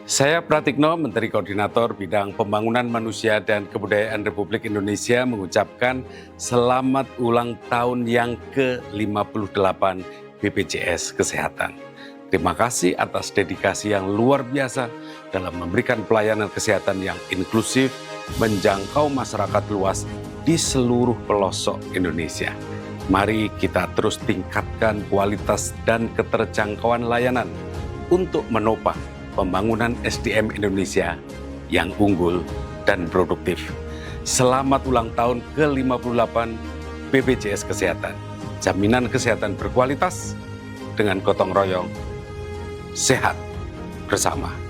Saya Pratikno, Menteri Koordinator Bidang Pembangunan Manusia dan Kebudayaan Republik Indonesia mengucapkan selamat ulang tahun yang ke-58 BPJS Kesehatan. Terima kasih atas dedikasi yang luar biasa dalam memberikan pelayanan kesehatan yang inklusif, menjangkau masyarakat luas di seluruh pelosok Indonesia. Mari kita terus tingkatkan kualitas dan keterjangkauan layanan untuk menopang pembangunan SDM Indonesia yang unggul dan produktif. Selamat ulang tahun ke-58 BPJS Kesehatan. Jaminan kesehatan berkualitas dengan gotong royong, sehat bersama.